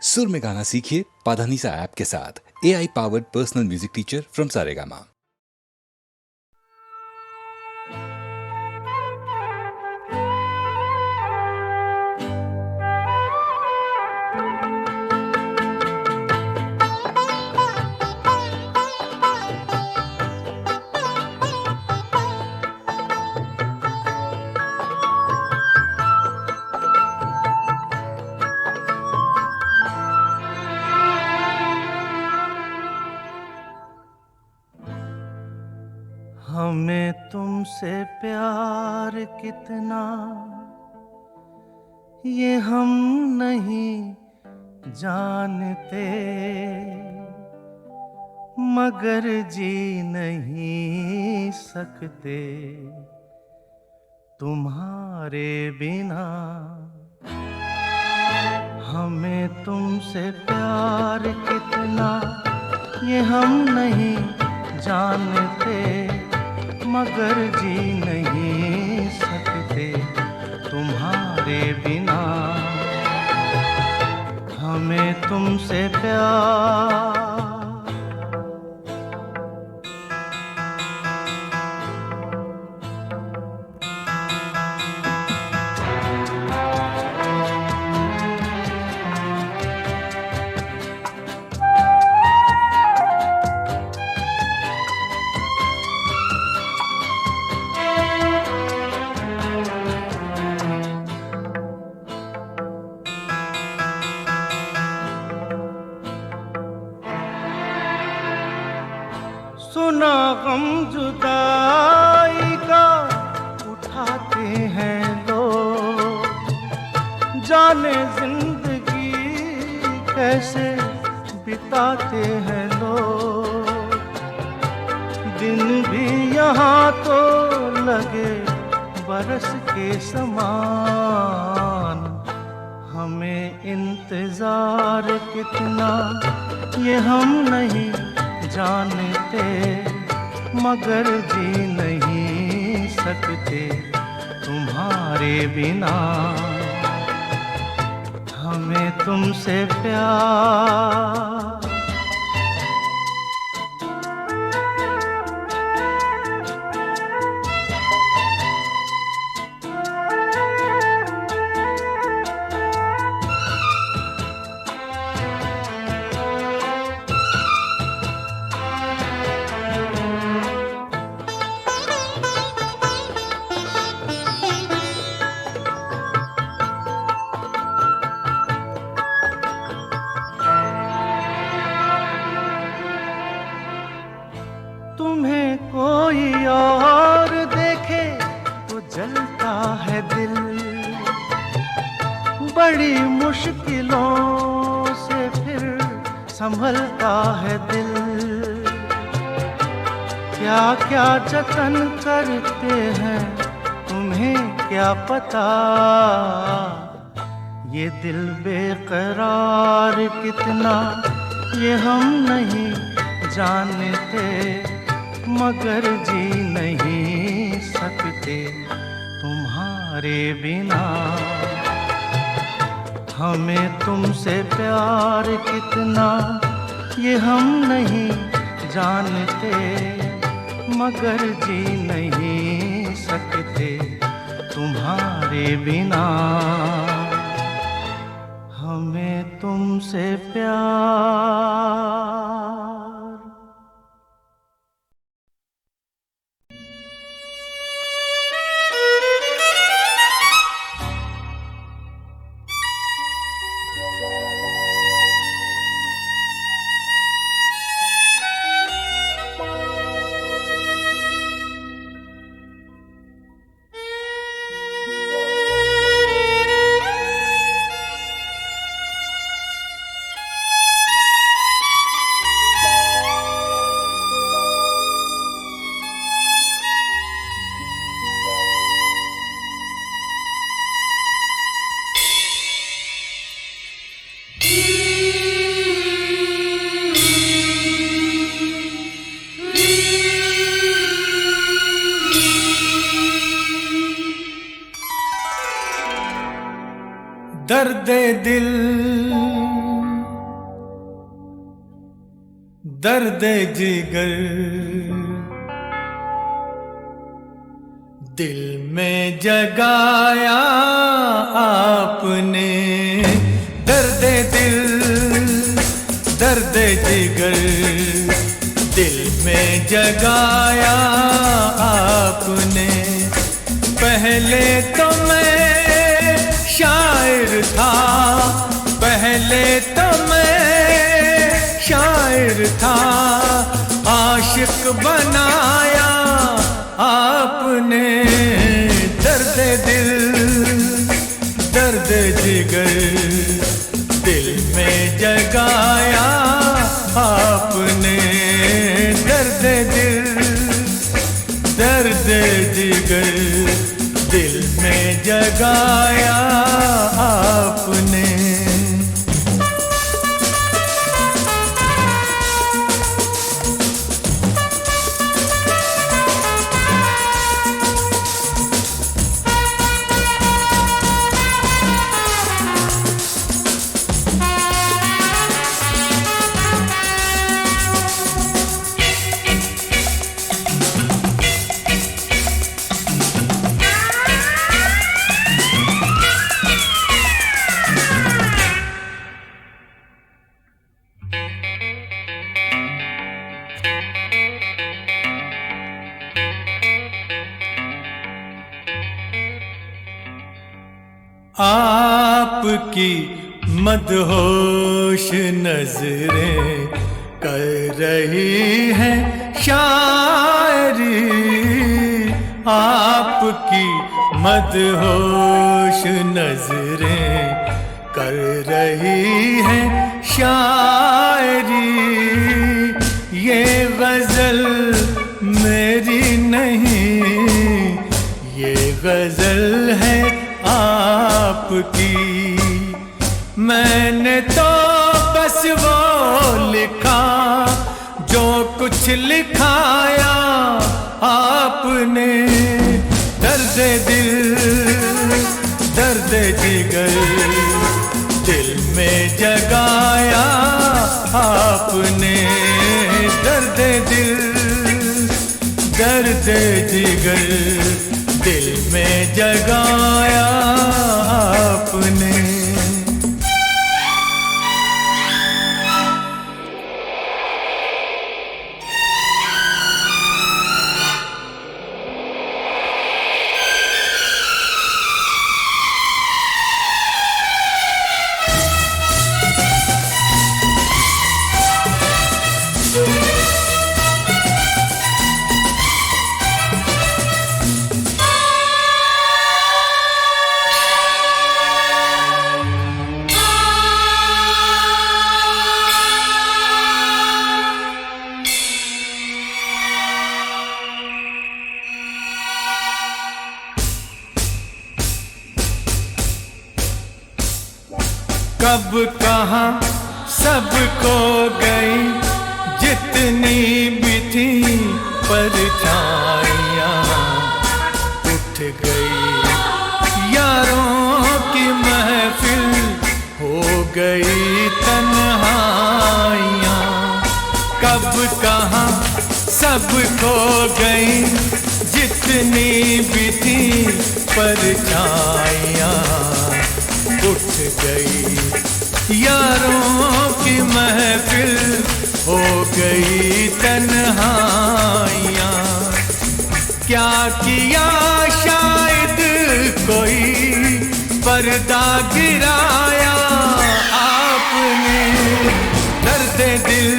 सुर में गाना सीखिए पाधानीसा ऐप के साथ। AI powered personal music teacher from Saregama. हमें तुमसे प्यार कितना ये हम नहीं जानते, मगर जी नहीं सकते तुम्हारे बिना। हमें तुमसे प्यार कितना ये हम नहीं जानते, मगर जी नहीं सकते तुम्हारे बिना। हमें तुमसे प्यार सुना गम जुदाई का उठाते हैं लोग, जाने जिंदगी कैसे बिताते हैं लोग। दिन भी यहाँ तो लगे बरस के समान, हमें इंतजार कितना ये हम नहीं जानते, मगर जी नहीं सकते तुम्हारे बिना। हमें तुमसे प्यार तुम्हें कोई और देखे तो जलता है दिल, बड़ी मुश्किलों से फिर संभलता है दिल। क्या क्या जतन करते हैं तुम्हें क्या पता, ये दिल बेकरार कितना ये हम नहीं जानते, मगर जी नहीं सकते तुम्हारे बिना। हमें तुमसे प्यार कितना ये हम नहीं जानते, मगर जी नहीं सकते तुम्हारे बिना। हमें तुमसे प्यार दर्द दिल दर्द जिगर दिल में जगाया आपने, दर्द दिल दर्द जिगर दिल में जगाया आपने। पहले तो मैं शायर था, पहले तो मैं शायर था, आशिक बनाया आपने। दर्द दिल दर्द जिगर दिल में जगाया आपने, दर्द दिल दर्द जिगर दिल में जगाया आपने। आपकी मदहोश नजरें कर रही हैं शायरी, आपकी मदहोश नजरें कर रही हैं शायरी। ये गजल मेरी नहीं, ये गजल है आपकी। मैंने तो बस वो लिखा जो कुछ लिखाया आपने। दर्द दिल दर्द जिगर दिल में जगाया आपने, दर्द दिल दर्द जिगर दिल में जगाया आपने। कब कहाँ सब खो गई जितनी भी थी परछाइयाँ, उठ गई यारों की महफिल, हो गई तन्हाइयाँ। कब कहाँ सब खो गई जितनी भी थी परछाइयाँ, उठ गई यारों की महफिल, हो गई तन्हाइयाँ। क्या किया शायद कोई पर्दा गिराया आपने। दर्द दिल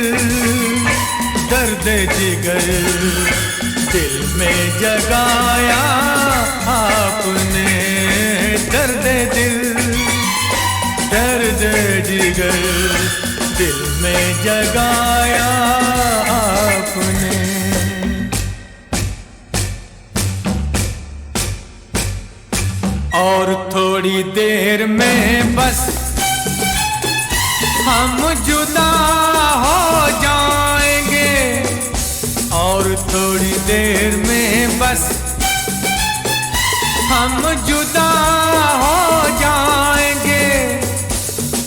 दर्द जिगर दिल में जगाया आपने, दर्द दिल दर्द जिगर दिल में जगाया आपने। और थोड़ी देर में बस हम जुदा हो जाएंगे, और थोड़ी देर में बस हम जुदा हो जाएंगे।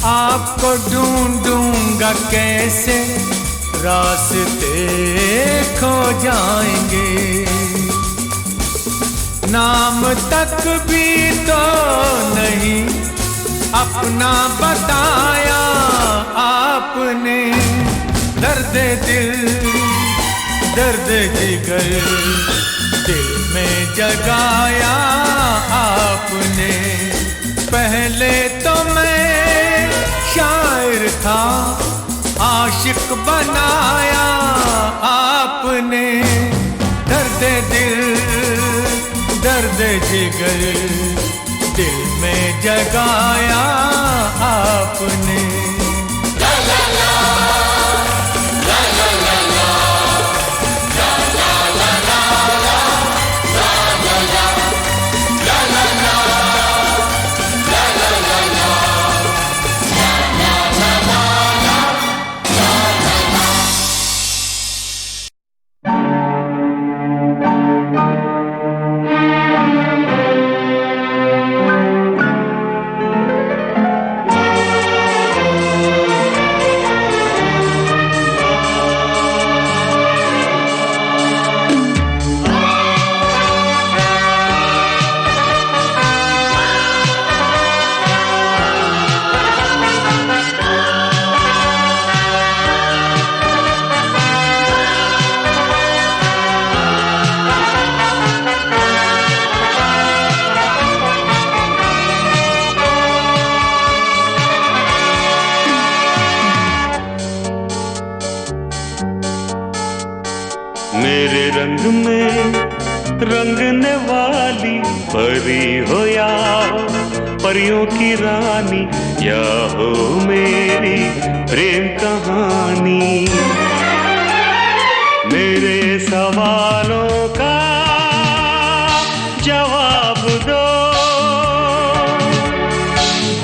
आपको ढूंढूंगा कैसे रास्ते खो जाएंगे। नाम तक भी तो नहीं अपना बताया आपने। दर्द दिल दर्द जिगर दिल में जगाया आपने। पहले तो मैं शायर था, आशिक बनाया आपने। दर्द दिल दर्द जिगर दिल में जगाया आपने। मेरे रंग में रंगने वाली परी हो या हो परियों की रानी, या हो मेरी प्रेम कहानी। मेरे सवालों का जवाब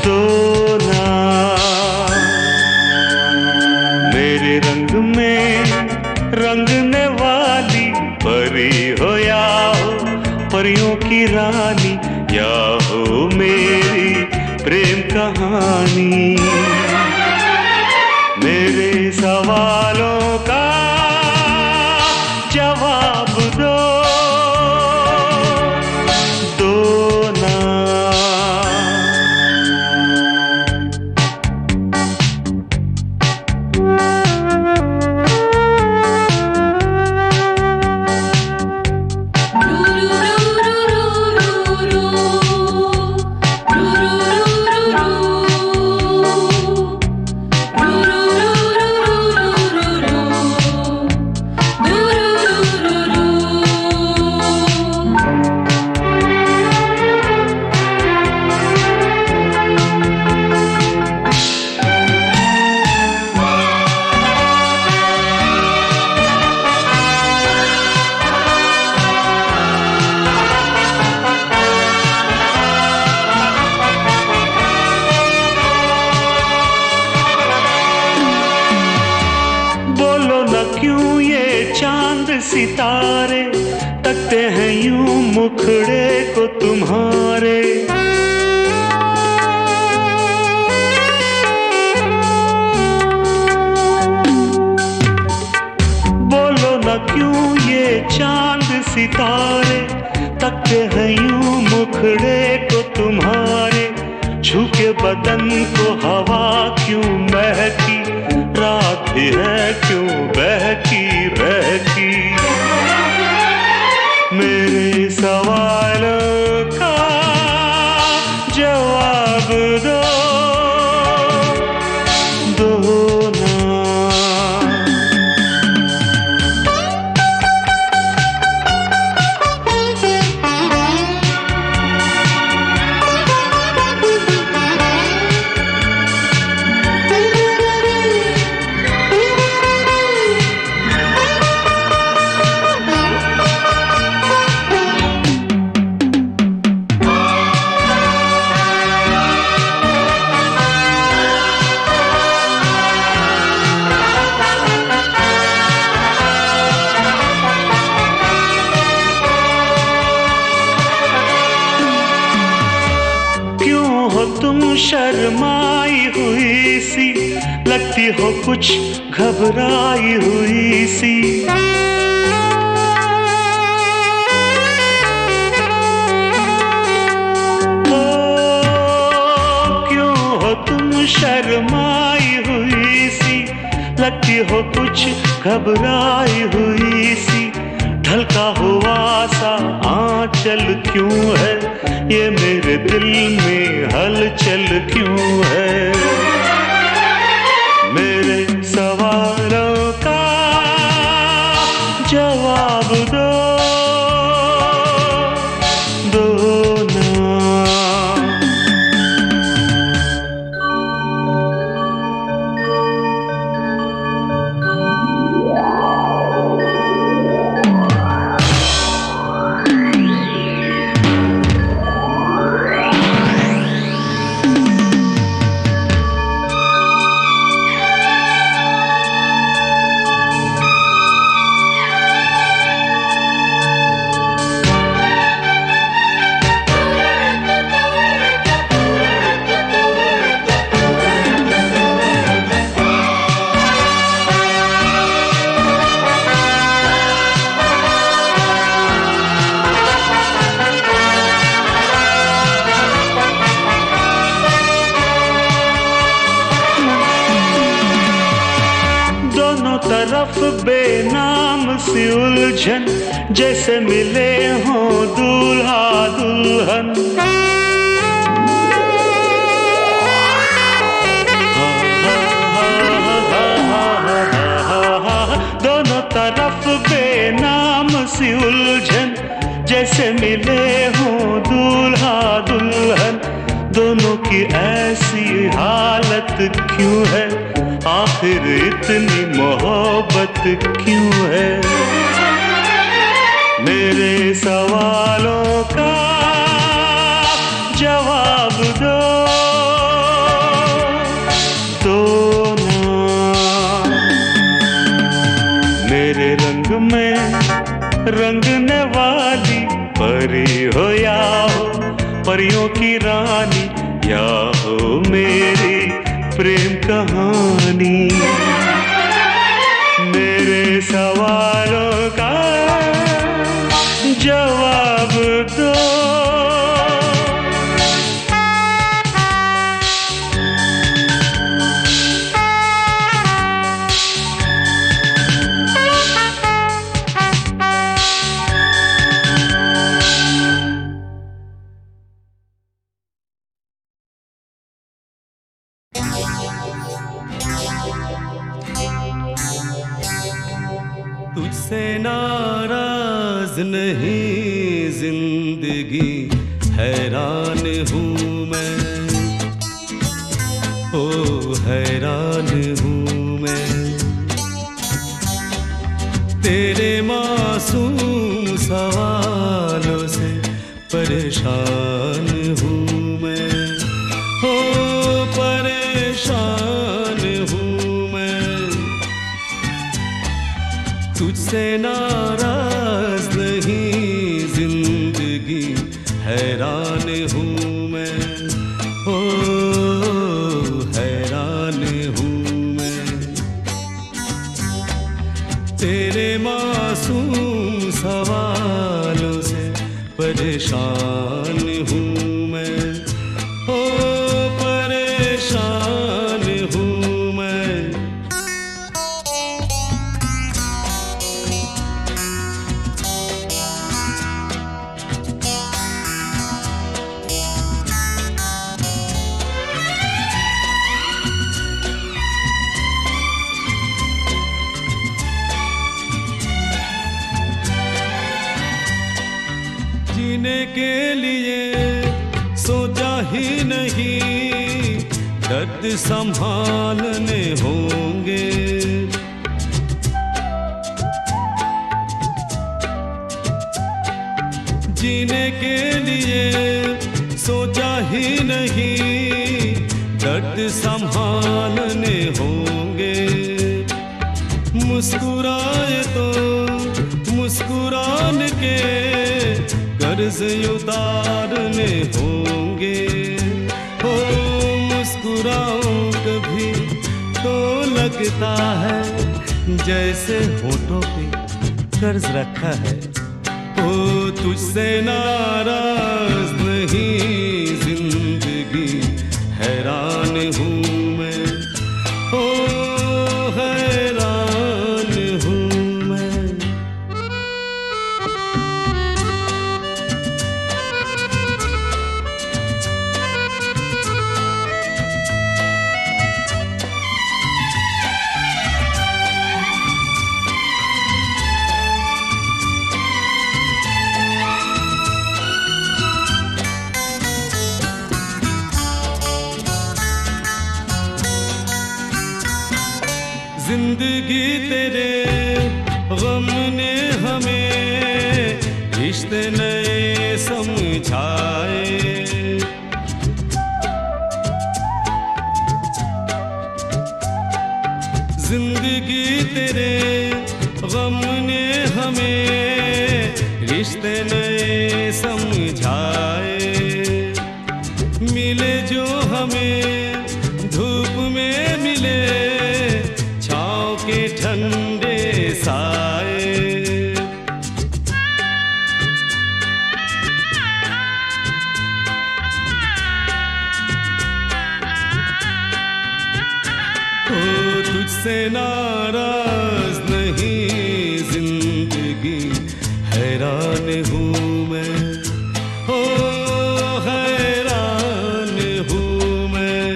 दो ना। मेरे रंग में रंगने वाली परी हो या हो परियों की रानी, या हो मेरी प्रेम कहानी। मेरे सवालों का जवाब दो ना। क्यों ये चांद सितारे तकते हैं यूं मुखड़े को तुम्हारे। बोलो न क्यों ये चांद सितारे तकते हैं यूं मुखड़े को तुम्हारे। छू के बदन को हवा क्यों महकी, रात भी है क्यों बहकी बहकी। मेरे सवालों का जवाब दो ना। लगती हो कुछ घबराई हुई सी। ओ क्यों हो तुम शर्माई हुई सी, लगती हो कुछ घबराई हुई सी। ढलका हुआ सा आंचल क्यों है, ये मेरे दिल में हलचल क्यों है। मेरे सवालों का जवाब दो ना। तरफ बेनाम सी उलझन, जैसे मिले हों दूल्हा दुल्हन। दोनों तरफ बेनाम सी उलझन, जैसे मिले हों दूल्हा दुल्हन। दोनों की ऐसी हालत क्यों है, आखिर इतनी मोहब्बत क्यों है। मेरे सवालों का जवाब दो ना। मेरे रंग में रंगने वाली परी हो या हो परियों की रानी, या हो मेरी प्रेम कहानी। मेरे सवालों का जवाब दो। तुझसे नाराज नहीं जिंदगी, हैरान हूँ मैं, ओ हैरान हूँ मैं। तेरे मासूम सवालों से परेशान हूँ मैं, ओ परेशान हूँ मैं। तुझसे नाराज नहीं जिंदगी, हैरान हूँ मैं, ओ हैरान हूँ मैं। तेरे मासूम सवालों से परेशान हूँ मैं, ओ परेशान हूँ मैं। जीने के लिए सोचा ही नहीं, दर्द संभालने होंगे। जीने के लिए सोचा ही नहीं, दर्द संभालने होंगे। मुस्कुराए तो मुस्कुराने के कर्ज उतारने होंगे। हो मुस्कुराऊं कभी तो लगता है जैसे होठों पे कर्ज रखा है। ओ तुझसे नाराज नहीं जिंदगी, हैरान हूँ मैं, ओ हैरान हूँ मैं। जिंदगी तेरे गम ने हमें रिश्ते नए समझाए। जिंदगी तेरे गम ने हमें रिश्ते नए समझाए। मिले जो हमें धूप में मिले छाँव के ठंडे साए। ओ तुझसे नाराज नहीं जिंदगी, हैरान हूँ मैं, ओ हैरान हूँ मैं।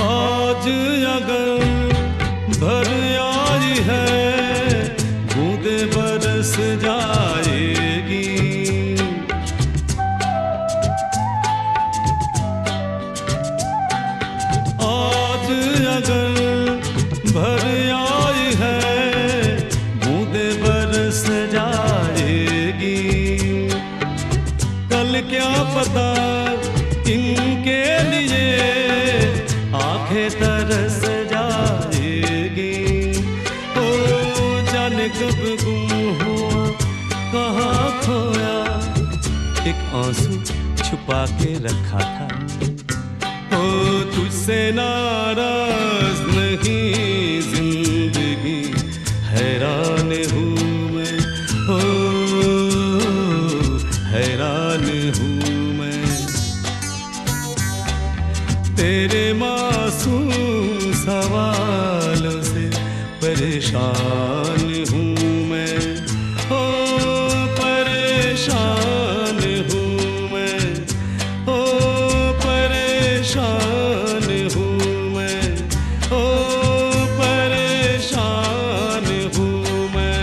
आज अगर भर आई है बूंदे बरस जाएगी। आज अगर भर आई है बूंदे बरस जाएगी। कल क्या पता इनके लिए आंखें तरस जाएगी। ओ जाने कब गुम हुआ कहाँ खोया, एक आंसू छुपा के रखा था। ओ तुझसे नाराज नहीं जिंदगी, हैरान हूँ मैं, ओ हैरान हूँ मैं। तेरे मासूम सवालों से परेशान हूँ मैं, ओ परेशान हूँ मैं, ओ परेशान हूँ मैं, ओ परेशान हूँ मैं।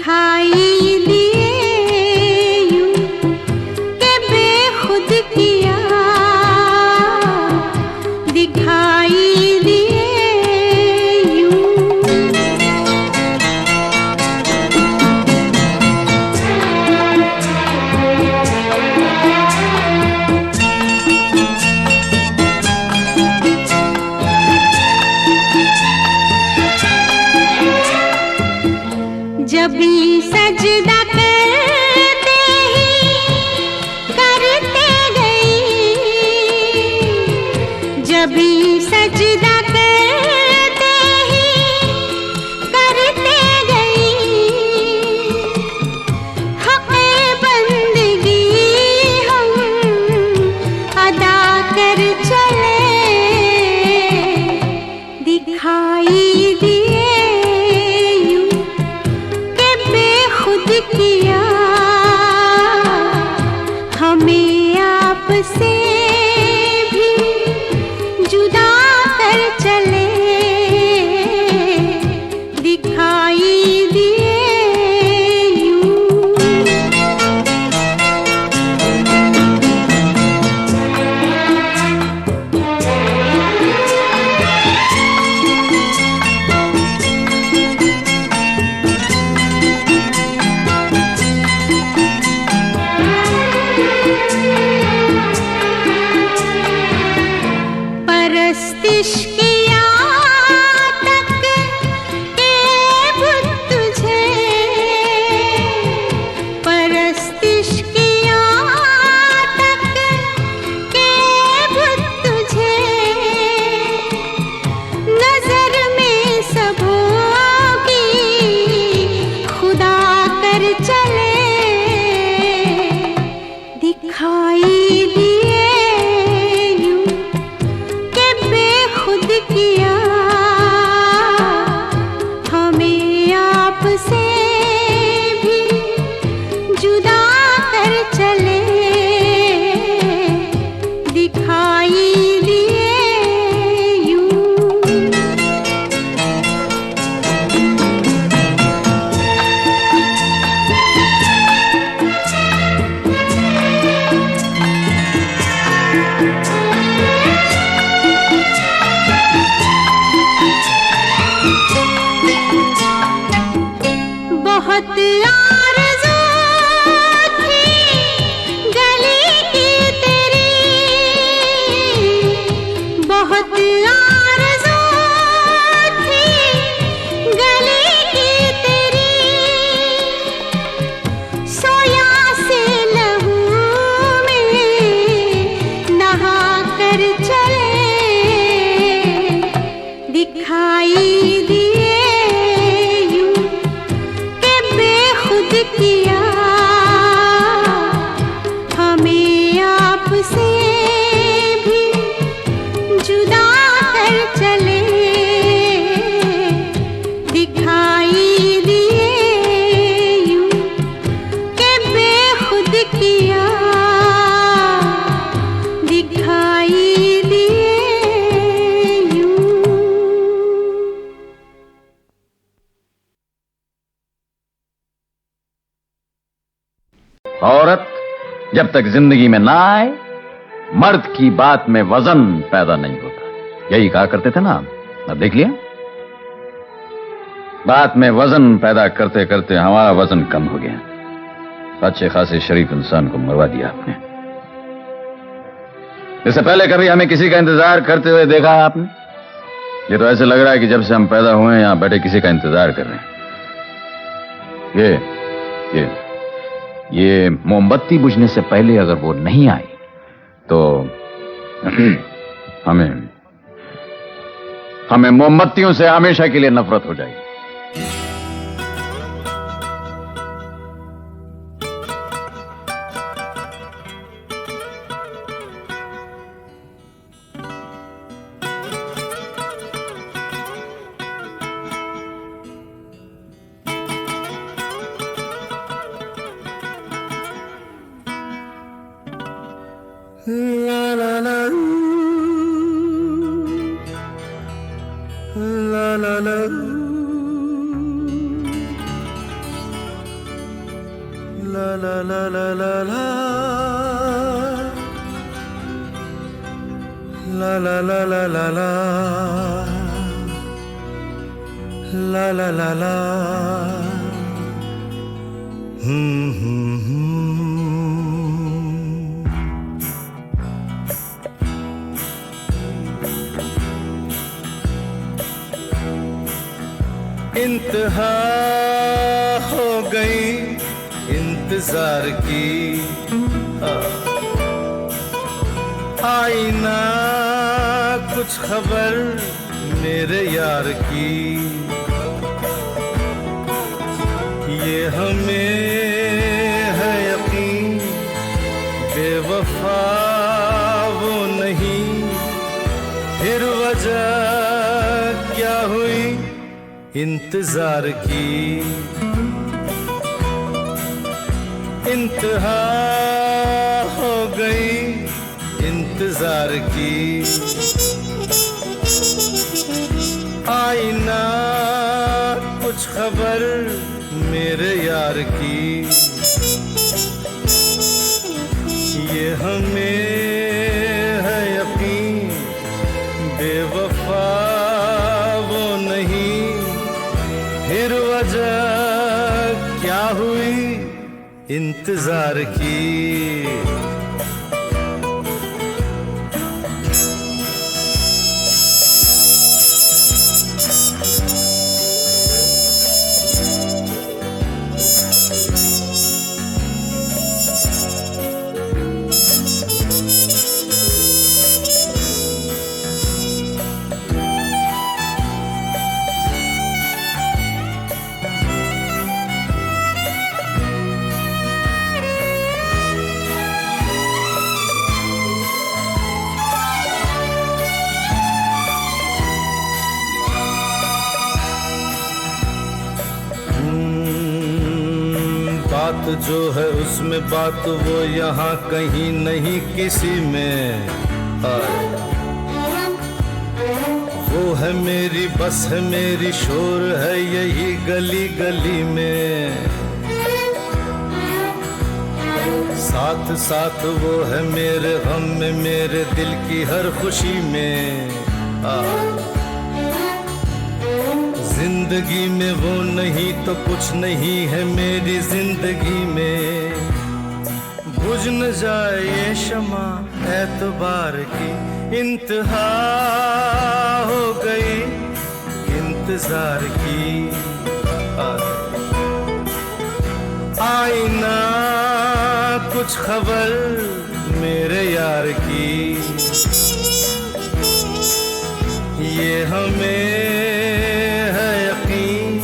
दिखाई दिए यूं के बेखुद किया, दिखाई दिए यूं। जब भी सजदा करते ही करते गई, जब भी सजदा करते ही करते गई, हक़े बंदगी हम अदा कर चले, दिखाई दिए किया हमें आपसे भी जुदा कर चले, दिखाई दिए यूं। परस्तिश किया तक के बुत तुझे, परस्तिश किया तक के बुत तुझे, नजर में सबों की खुदा कर चले, दिखाई दिए खुद किया हमें आपसे भी जुदा कर चले, दिखाई दिए यूं। बहुत आरज़ू थी गली की तेरी, बहुत आरज़ू थी गली की तेरी, सोया से लहू में नहा कर चले, दिखाई दिए खुद किया हमें आपसे भी जुदा कर चले, दिखाई दिए यूं के बेखुद किया, दिखाई दिए यूं। औरत जब तक जिंदगी में ना आए, मर्द की बात में वजन पैदा नहीं होता, यही कहा करते थे ना। अब देख लिया, बात में वजन पैदा करते करते हमारा वजन कम हो गया। अच्छे खासे शरीफ इंसान को मरवा दिया आपने। इससे पहले कभी हमें किसी का इंतजार करते हुए देखा है आपने? ये तो ऐसे लग रहा है कि जब से हम पैदा हुए हैं यहां बैठे किसी का इंतजार कर रहे हैं। ये मोमबत्ती बुझने से पहले अगर वो नहीं आई तो हमें मोमबत्तियों से हमेशा के लिए नफरत हो जाएगी। La la la la la la ला ला ला ला ला ला ला ला ला ला ला ला ला ला ला ला इंतहा हो गई इंतजार की आईना कुछ खबर मेरे यार की ये हमें है यकीन बेवफा वो नहीं फिर वजह क्या हुई इंतजार की इंतहा हो गई इंतजार की आईना कुछ खबर मेरे यार की ये हमें है यकीन बेवफा वो नहीं फिर वजह क्या हुई इंतजार की बात जो है उसमें बात वो यहाँ कहीं नहीं किसी में वो है मेरी बस है मेरी शोर है यही गली गली में साथ साथ वो है मेरे गम में मेरे दिल की हर खुशी में जिंदगी में वो नहीं तो कुछ नहीं है मेरी जिंदगी में बुझ न जाए ये शमा एतबार की इंतहा हो गई इंतजार की आईना कुछ खबर मेरे यार की ये हमें है यकीन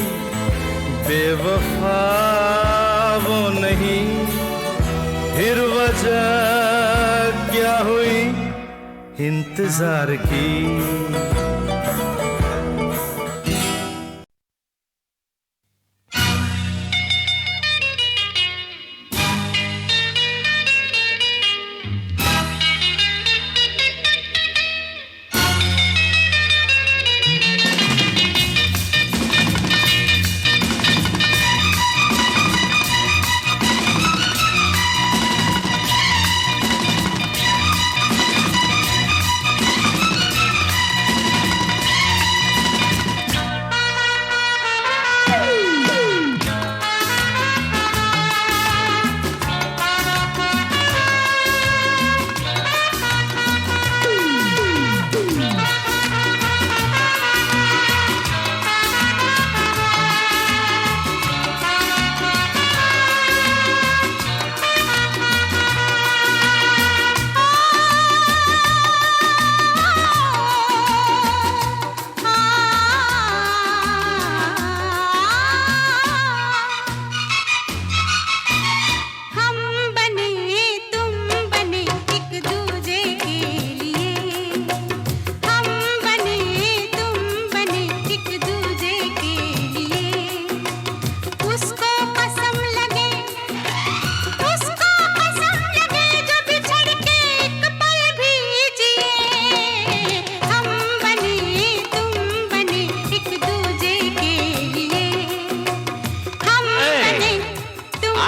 बेवफा वो नहीं फिर वजह क्या हुई इंतजार की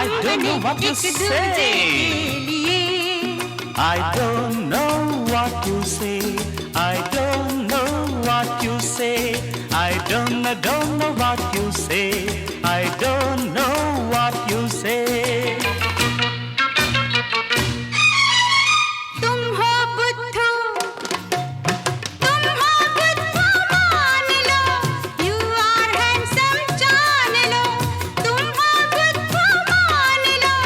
I don't know what you say. I don't know what you say. I don't know what you say. I don't know what you say. I don't know what you say. तुम हो बुद्धू मान लो, you are handsome जान लो। तुम हो बुद्धू मान लो,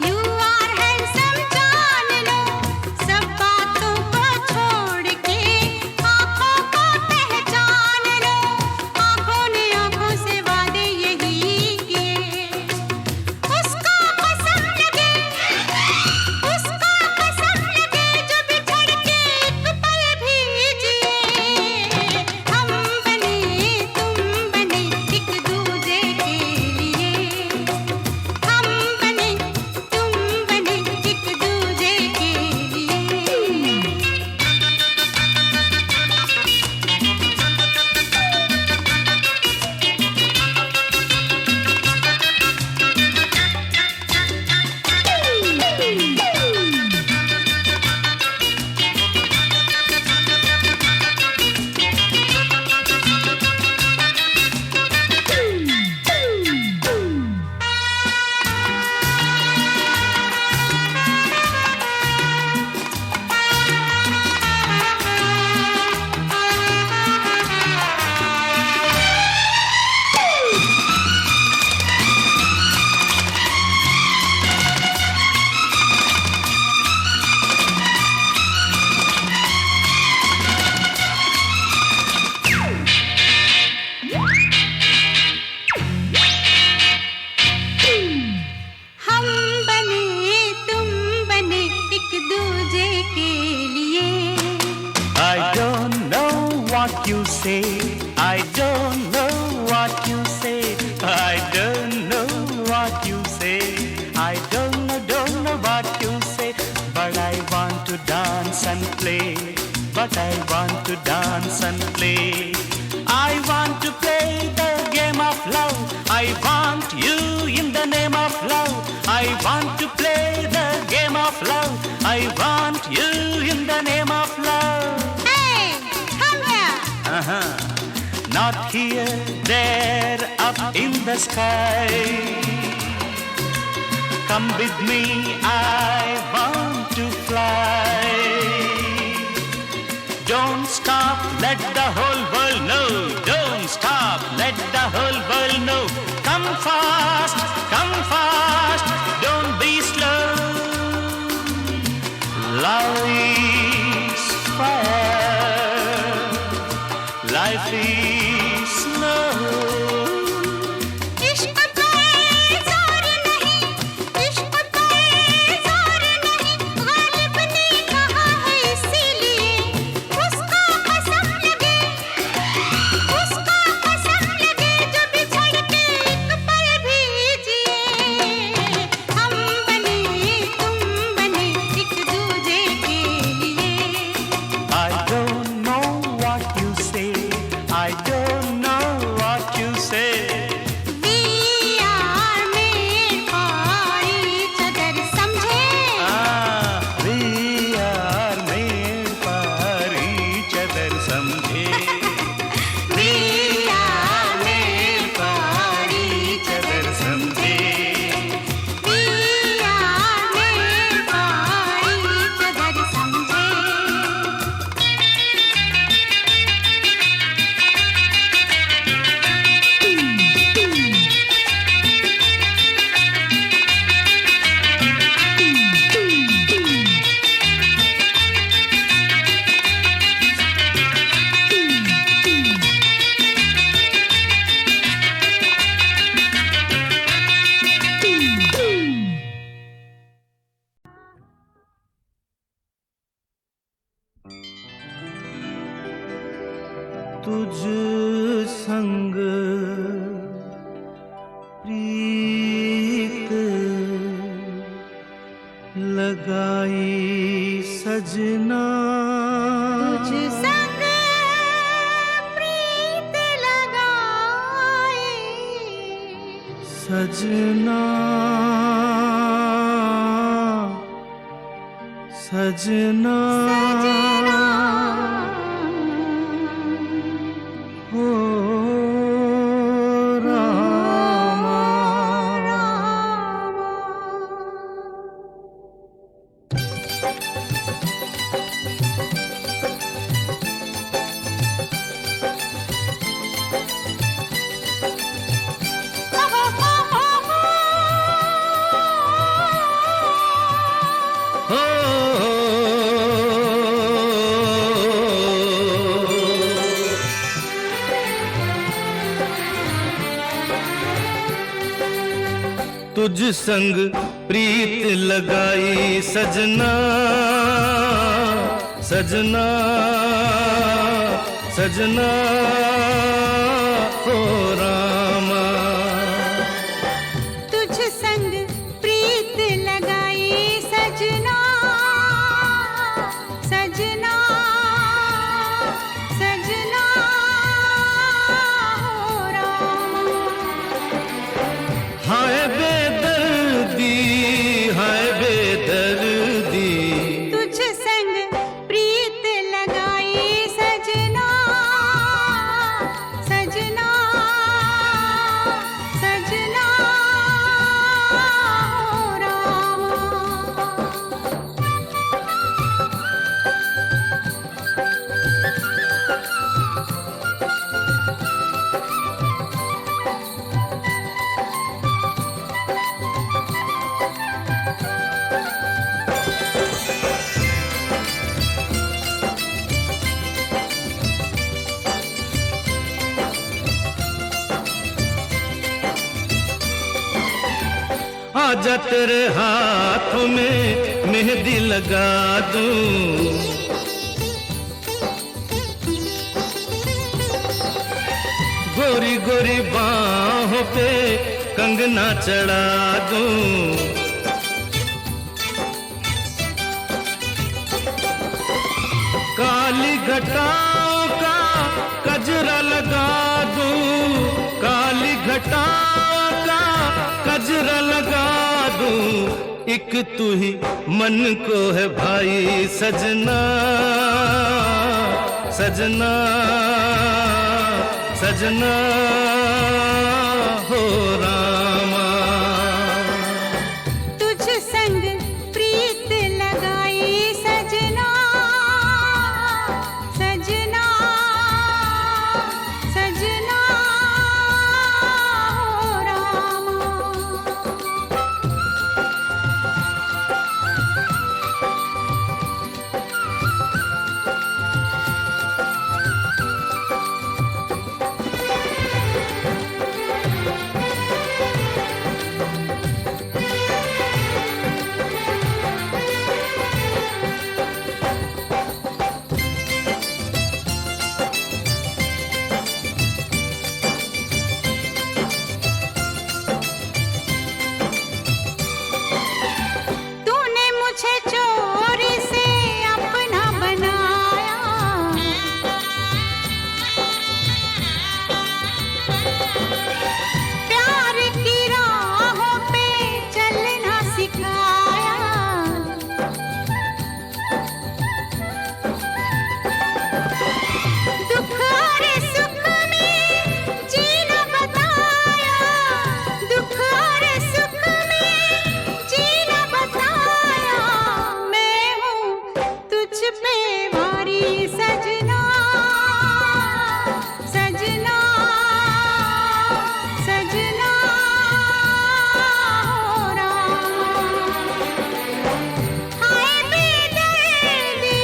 you are handsome जान लो। सब बातों को छोड़ के आँखों को पहचान लो। आँखों ने आँखों से वादे यही किए। उसको कसम लगे जो बिछड़ के एक पल भी जिए। हम बने तुम बने एक दूजे के लिए। हम बने तुम बने एक दूजे के लिए। हम बने तुम बने एक दूजे के लिए। I don't know what you say. I don't know what you say. I don't know what you say. I don't know what you say. But I want to dance and play. But I want to dance and play. I want to play the game of love. I want you in the name of love. I want to play the game of love. I want you in the name of love. Hey, come here. Not here, there, up in the sky. Come with me, I want to fly. Don't stop, let the whole world know. Don't stop, let the whole world know. Come fast, don't be slow. Love is fire, life is slow. इश्क पे जोर नहीं, इश्क पे जोर नहीं। गालिब ने कहा है इसीलिए। उसको कसम लगे जो बिछड़ के एक पल भी जिए। हम बने तुम बने एक दूजे के लिए। I don't know what you say. I don't know what you say. We are made for each other, समझे? We are made for each other someday. We are made for each other someday. We are made for each other समझे। तुझ संग प्रीत लगाई सजना। तुझ संग प्रीत लगाए सजना सजना हो रामा। तुझ संग प्रीत लगाई सजना सजना सजना हो रामा। तुझ संग प्रीत लगाई सजना सजना सजना हो रामा। हाय बेदर्दी हाय बेदर्दी तुझ संग प्रीत लगाई सजना सजना सजना हो रामा। आजा तेरे हाथों में मेहंदी लगा दूं, गोरी गोरी बाहों पे कंगना चढ़ा दूं। काली घटाओं का कजरा लगा दूं, काली घटाओं का कजरा लगा दूं। एक तू ही मन को है भाई सजना सजना सजना हो रामा। तुझ संग प्रीत लगाई सजना सजना सजना हो रामा। तूने मुझे चोरी से अपना बनाया, प्यार की राहों पे चलना सिखाया। दुख और सुख में जीना बताया, दुख और सुख में जीना बताया। मैं हूँ तुझ पे भारी सजना सजना सजना हो रामा। हाय बेदर्दी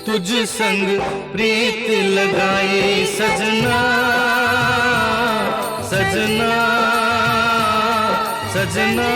तुझ संग प्रीत लगाई सजना सजना सजना